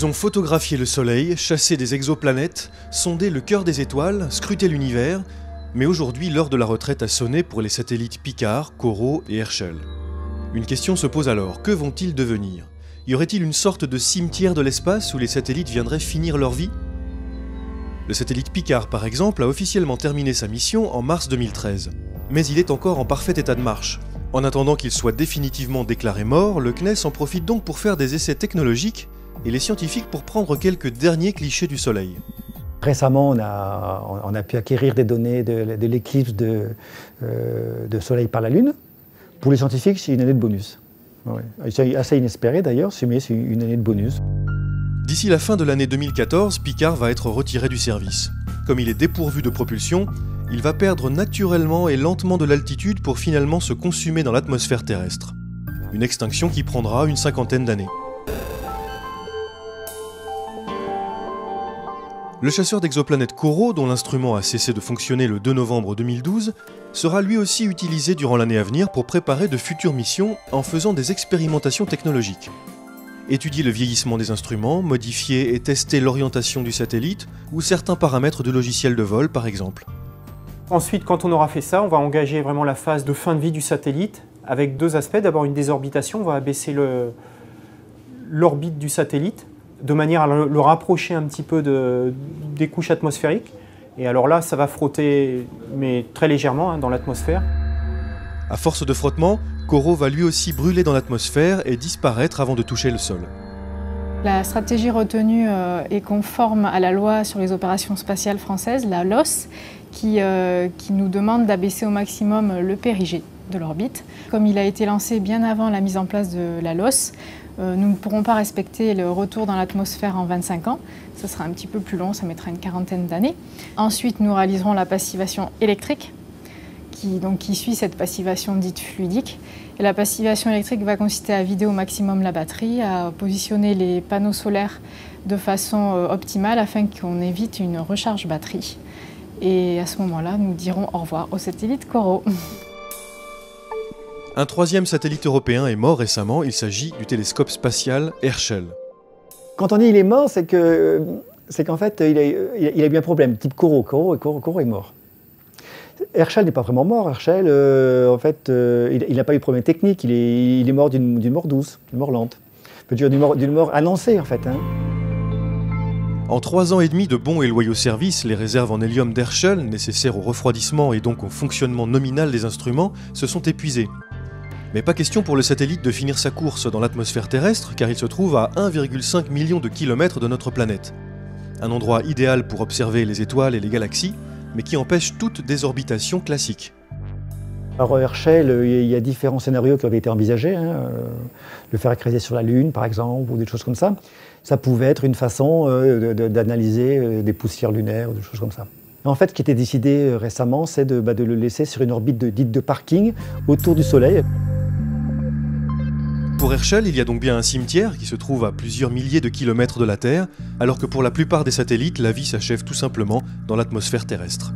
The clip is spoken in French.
Ils ont photographié le Soleil, chassé des exoplanètes, sondé le cœur des étoiles, scruté l'univers, mais aujourd'hui l'heure de la retraite a sonné pour les satellites Picard, Corot et Herschel. Une question se pose alors, que vont-ils devenir? Y aurait-il une sorte de cimetière de l'espace où les satellites viendraient finir leur vie? Le satellite Picard, par exemple, a officiellement terminé sa mission en mars 2013. Mais il est encore en parfait état de marche. En attendant qu'il soit définitivement déclaré mort, le CNES en profite donc pour faire des essais technologiques et les scientifiques pour prendre quelques derniers clichés du Soleil. Récemment, on a pu acquérir des données de l'éclipse de Soleil par la Lune. Pour les scientifiques, c'est une année de bonus. Ouais. C'est assez inespéré d'ailleurs, mais c'est une année de bonus. D'ici la fin de l'année 2014, Picard va être retiré du service. Comme il est dépourvu de propulsion, il va perdre naturellement et lentement de l'altitude pour finalement se consumer dans l'atmosphère terrestre. Une extinction qui prendra une cinquantaine d'années. Le chasseur d'exoplanètes Corot, dont l'instrument a cessé de fonctionner le 2 novembre 2012, sera lui aussi utilisé durant l'année à venir pour préparer de futures missions en faisant des expérimentations technologiques. Étudier le vieillissement des instruments, modifier et tester l'orientation du satellite ou certains paramètres de logiciels de vol par exemple. Ensuite, quand on aura fait ça, on va engager vraiment la phase de fin de vie du satellite avec deux aspects. D'abord une désorbitation, on va abaisser l'orbite du satellite de manière à le rapprocher un petit peu des couches atmosphériques. Et alors là, ça va frotter, mais très légèrement, dans l'atmosphère. À force de frottement, Corot va lui aussi brûler dans l'atmosphère et disparaître avant de toucher le sol. La stratégie retenue est conforme à la loi sur les opérations spatiales françaises, la LOS, qui nous demande d'abaisser au maximum le périgée de l'orbite. Comme il a été lancé bien avant la mise en place de la LOS, nous ne pourrons pas respecter le retour dans l'atmosphère en 25 ans. Ce sera un petit peu plus long, ça mettra une quarantaine d'années. Ensuite, nous réaliserons la passivation électrique, qui suit cette passivation dite fluidique. Et la passivation électrique va consister à vider au maximum la batterie, à positionner les panneaux solaires de façon optimale afin qu'on évite une recharge batterie. Et à ce moment-là, nous dirons au revoir au satellite Corot. Un troisième satellite européen est mort récemment, il s'agit du télescope spatial Herschel. Quand on dit il est mort, c'est qu'en fait, il a eu un problème, type Corot est mort. Herschel n'est pas vraiment mort. Herschel, en fait, il n'a pas eu de problème technique. Il est mort d'une mort douce, d'une mort lente. D'une mort annoncée, en fait. Hein. En 3 ans et demi de bons et loyaux services, les réserves en hélium d'Herschel, nécessaires au refroidissement et donc au fonctionnement nominal des instruments, se sont épuisées. Mais pas question pour le satellite de finir sa course dans l'atmosphère terrestre, car il se trouve à 1,5 million de kilomètres de notre planète. Un endroit idéal pour observer les étoiles et les galaxies, mais qui empêche toute désorbitation classique. Alors Herschel, il y a différents scénarios qui avaient été envisagés. Hein. Le faire accréditer sur la Lune, par exemple, ou des choses comme ça. Ça pouvait être une façon d'analyser des poussières lunaires, ou des choses comme ça. En fait, ce qui était décidé récemment, c'est de le laisser sur une orbite dite de parking autour du Soleil. Pour Herschel, il y a donc bien un cimetière qui se trouve à plusieurs milliers de kilomètres de la Terre, alors que pour la plupart des satellites, la vie s'achève tout simplement dans l'atmosphère terrestre.